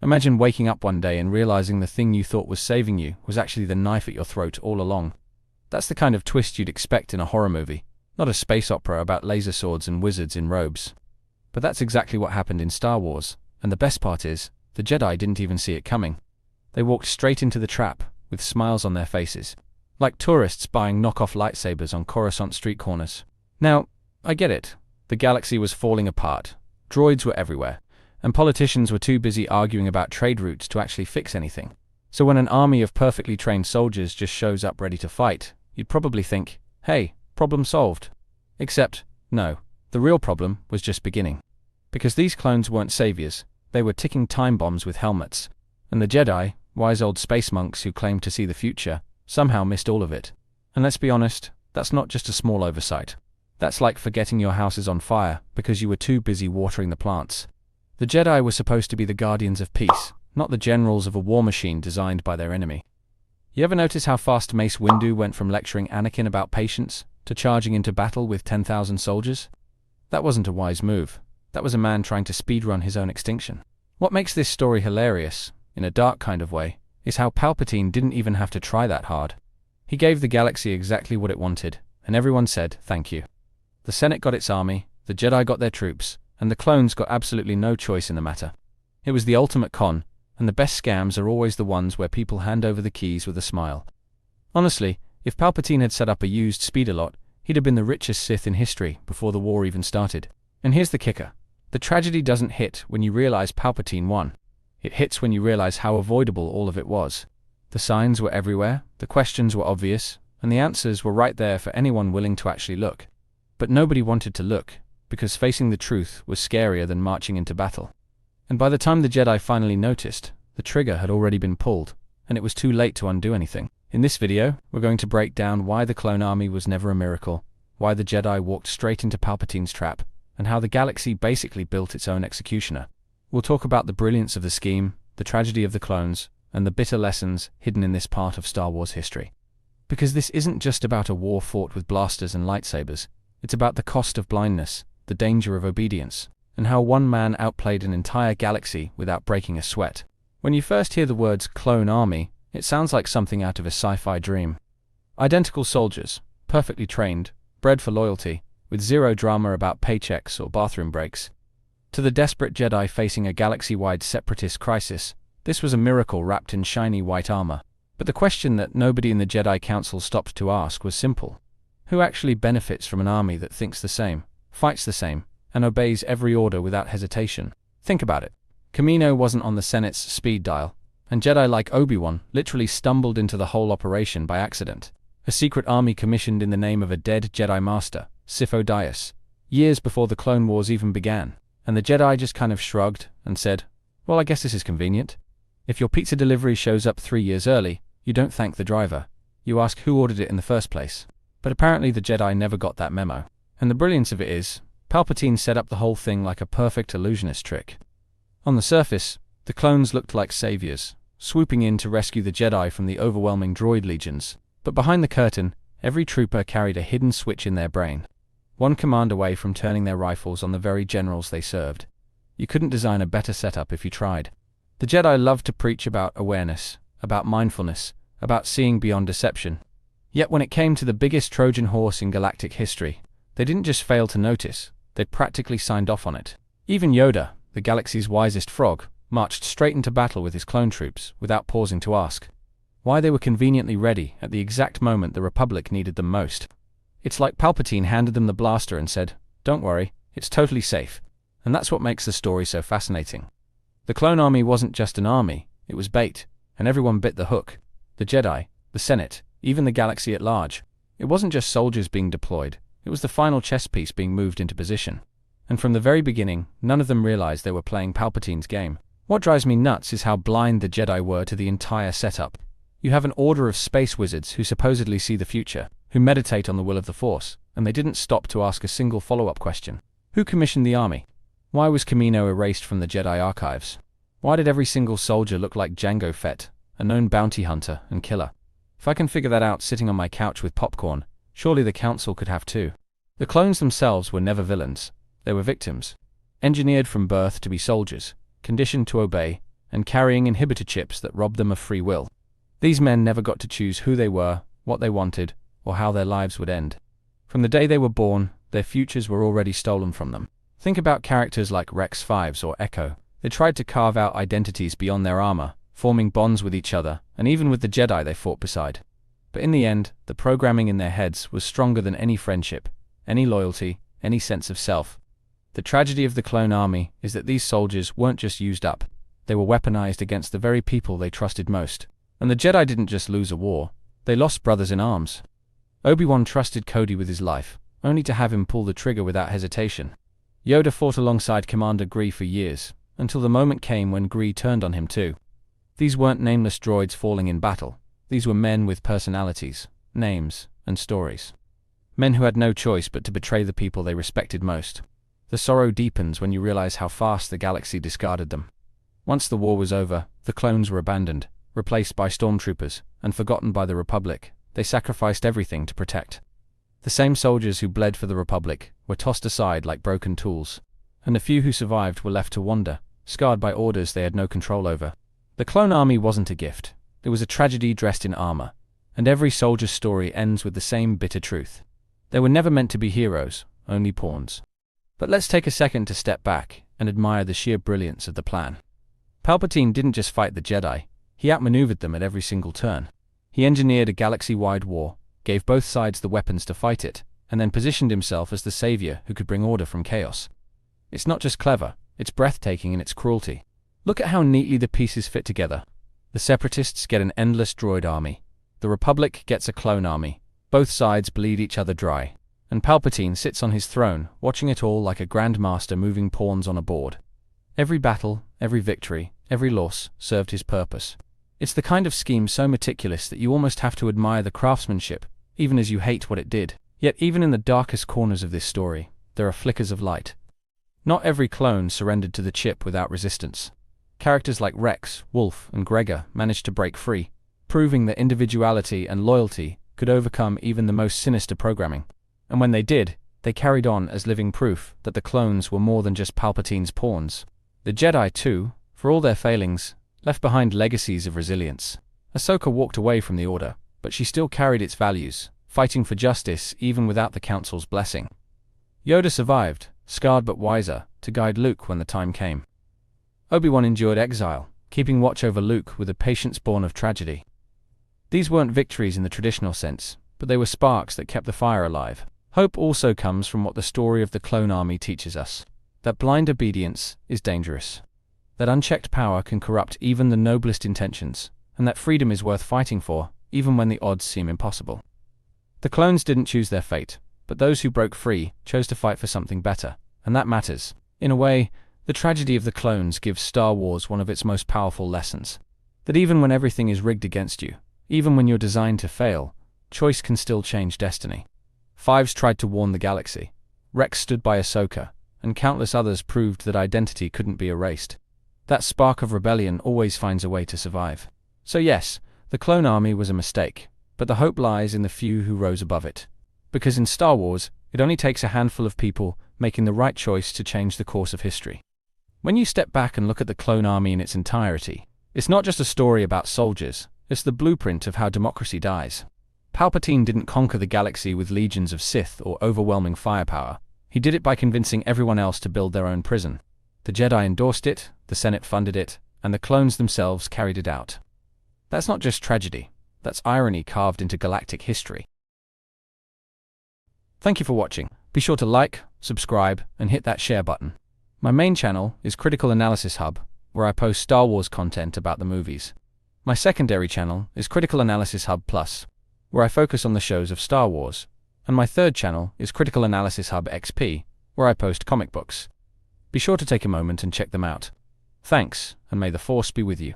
Imagine waking up one day and realizing the thing you thought was saving you was actually the knife at your throat all along. That's the kind of twist you'd expect in a horror movie, not a space opera about laser swords and wizards in robes. But that's exactly what happened in Star Wars, and the best part is, the Jedi didn't even see it coming. They walked straight into the trap, with smiles on their faces, like tourists buying knockoff lightsabers on Coruscant street corners. Now, I get it. The galaxy was falling apart, droids were everywhere, and politicians were too busy arguing about trade routes to actually fix anything. So when an army of perfectly trained soldiers just shows up ready to fight, you'd probably think, hey, problem solved. Except, no, the real problem was just beginning. Because these clones weren't saviors, they were ticking time bombs with helmets, and the Jedi, wise old space monks who claimed to see the future, somehow missed all of it. And let's be honest, that's not just a small oversight. That's like forgetting your house is on fire because you were too busy watering the plants. The Jedi were supposed to be the guardians of peace, not the generals of a war machine designed by their enemy. You ever notice how fast Mace Windu went from lecturing Anakin about patience to charging into battle with 10,000 soldiers? That wasn't a wise move. That was a man trying to speedrun his own extinction. What makes this story hilarious, in a dark kind of way, is how Palpatine didn't even have to try that hard. He gave the galaxy exactly what it wanted, and everyone said thank you. The Senate got its army, the Jedi got their troops, and the clones got absolutely no choice in the matter. It was the ultimate con, and the best scams are always the ones where people hand over the keys with a smile. Honestly, if Palpatine had set up a used speeder lot, he'd have been the richest Sith in history before the war even started. And here's the kicker. The tragedy doesn't hit when you realize Palpatine won. It hits when you realize how avoidable all of it was. The signs were everywhere, the questions were obvious, and the answers were right there for anyone willing to actually look. But nobody wanted to look, because facing the truth was scarier than marching into battle. And by the time the Jedi finally noticed, the trigger had already been pulled, and it was too late to undo anything. In this video, we're going to break down why the clone army was never a miracle, why the Jedi walked straight into Palpatine's trap, and how the galaxy basically built its own executioner. We'll talk about the brilliance of the scheme, the tragedy of the clones, and the bitter lessons hidden in this part of Star Wars history. Because this isn't just about a war fought with blasters and lightsabers, it's about the cost of blindness, the danger of obedience, and how one man outplayed an entire galaxy without breaking a sweat. When you first hear the words clone army, it sounds like something out of a sci-fi dream. Identical soldiers, perfectly trained, bred for loyalty, with zero drama about paychecks or bathroom breaks. To the desperate Jedi facing a galaxy-wide separatist crisis, this was a miracle wrapped in shiny white armor. But the question that nobody in the Jedi Council stopped to ask was simple. Who actually benefits from an army that thinks the same, fights the same, and obeys every order without hesitation? Think about it. Kamino wasn't on the Senate's speed dial, and Jedi like Obi-Wan literally stumbled into the whole operation by accident. A secret army commissioned in the name of a dead Jedi Master, Sifo-Dyas, years before the Clone Wars even began, and the Jedi just kind of shrugged and said, well, I guess this is convenient. If your pizza delivery shows up 3 years early, you don't thank the driver. You ask who ordered it in the first place. But apparently the Jedi never got that memo. And the brilliance of it is, Palpatine set up the whole thing like a perfect illusionist trick. On the surface, the clones looked like saviors, swooping in to rescue the Jedi from the overwhelming droid legions. But behind the curtain, every trooper carried a hidden switch in their brain. One command away from turning their rifles on the very generals they served. You couldn't design a better setup if you tried. The Jedi loved to preach about awareness, about mindfulness, about seeing beyond deception. Yet when it came to the biggest Trojan horse in galactic history, they didn't just fail to notice, they practically signed off on it. Even Yoda, the galaxy's wisest frog, marched straight into battle with his clone troops without pausing to ask why they were conveniently ready at the exact moment the Republic needed them most. It's like Palpatine handed them the blaster and said, don't worry, it's totally safe. And that's what makes the story so fascinating. The clone army wasn't just an army, it was bait, and everyone bit the hook. The Jedi, the Senate, even the galaxy at large. It wasn't just soldiers being deployed, it was the final chess piece being moved into position. And from the very beginning, none of them realized they were playing Palpatine's game. What drives me nuts is how blind the Jedi were to the entire setup. You have an order of space wizards who supposedly see the future, who meditate on the will of the Force, and they didn't stop to ask a single follow-up question. Who commissioned the army? Why was Kamino erased from the Jedi archives? Why did every single soldier look like Jango Fett, a known bounty hunter and killer? If I can figure that out sitting on my couch with popcorn, surely the Council could have too. The clones themselves were never villains. They were victims. Engineered from birth to be soldiers, conditioned to obey, and carrying inhibitor chips that robbed them of free will. These men never got to choose who they were, what they wanted, or how their lives would end. From the day they were born, their futures were already stolen from them. Think about characters like Rex Fives or Echo. They tried to carve out identities beyond their armor, forming bonds with each other, and even with the Jedi they fought beside. But in the end, the programming in their heads was stronger than any friendship, any loyalty, any sense of self. The tragedy of the clone army is that these soldiers weren't just used up. They were weaponized against the very people they trusted most. And the Jedi didn't just lose a war, they lost brothers in arms. Obi-Wan trusted Cody with his life, only to have him pull the trigger without hesitation. Yoda fought alongside Commander Gree for years, until the moment came when Gree turned on him too. These weren't nameless droids falling in battle. These were men with personalities, names, and stories. Men who had no choice but to betray the people they respected most. The sorrow deepens when you realize how fast the galaxy discarded them. Once the war was over, the clones were abandoned, replaced by stormtroopers, and forgotten by the Republic. They sacrificed everything to protect. The same soldiers who bled for the Republic were tossed aside like broken tools, and the few who survived were left to wander, scarred by orders they had no control over. The clone army wasn't a gift. It was a tragedy dressed in armor, and every soldier's story ends with the same bitter truth. They were never meant to be heroes, only pawns. But let's take a second to step back and admire the sheer brilliance of the plan. Palpatine didn't just fight the Jedi, he outmaneuvered them at every single turn. He engineered a galaxy-wide war, gave both sides the weapons to fight it, and then positioned himself as the savior who could bring order from chaos. It's not just clever, it's breathtaking in its cruelty. Look at how neatly the pieces fit together. The Separatists get an endless droid army. The Republic gets a clone army. Both sides bleed each other dry. And Palpatine sits on his throne, watching it all like a grandmaster moving pawns on a board. Every battle, every victory, every loss served his purpose. It's the kind of scheme so meticulous that you almost have to admire the craftsmanship, even as you hate what it did. Yet even in the darkest corners of this story, there are flickers of light. Not every clone surrendered to the chip without resistance. Characters like Rex, Wolf, and Gregor managed to break free, proving that individuality and loyalty could overcome even the most sinister programming. And when they did, they carried on as living proof that the clones were more than just Palpatine's pawns. The Jedi, too, for all their failings, left behind legacies of resilience. Ahsoka walked away from the Order, but she still carried its values, fighting for justice even without the Council's blessing. Yoda survived, scarred but wiser, to guide Luke when the time came. Obi-Wan endured exile, keeping watch over Luke with a patience born of tragedy. These weren't victories in the traditional sense, but they were sparks that kept the fire alive. Hope also comes from what the story of the clone army teaches us. That blind obedience is dangerous. That unchecked power can corrupt even the noblest intentions, and that freedom is worth fighting for, even when the odds seem impossible. The clones didn't choose their fate, but those who broke free chose to fight for something better, and that matters. In a way, the tragedy of the clones gives Star Wars one of its most powerful lessons. That even when everything is rigged against you, even when you're designed to fail, choice can still change destiny. Fives tried to warn the galaxy. Rex stood by Ahsoka, and countless others proved that identity couldn't be erased. That spark of rebellion always finds a way to survive. So yes, the clone army was a mistake, but the hope lies in the few who rose above it. Because in Star Wars, it only takes a handful of people making the right choice to change the course of history. When you step back and look at the clone army in its entirety, it's not just a story about soldiers, it's the blueprint of how democracy dies. Palpatine didn't conquer the galaxy with legions of Sith or overwhelming firepower. He did it by convincing everyone else to build their own prison. The Jedi endorsed it, the Senate funded it, and the clones themselves carried it out. That's not just tragedy, that's irony carved into galactic history. Thank you for watching. Be sure to like, subscribe, and hit that share button. My main channel is Critical Analysis Hub, where I post Star Wars content about the movies. My secondary channel is Critical Analysis Hub Plus, where I focus on the shows of Star Wars. And my third channel is Critical Analysis Hub XP, where I post comic books. Be sure to take a moment and check them out. Thanks, and may the Force be with you.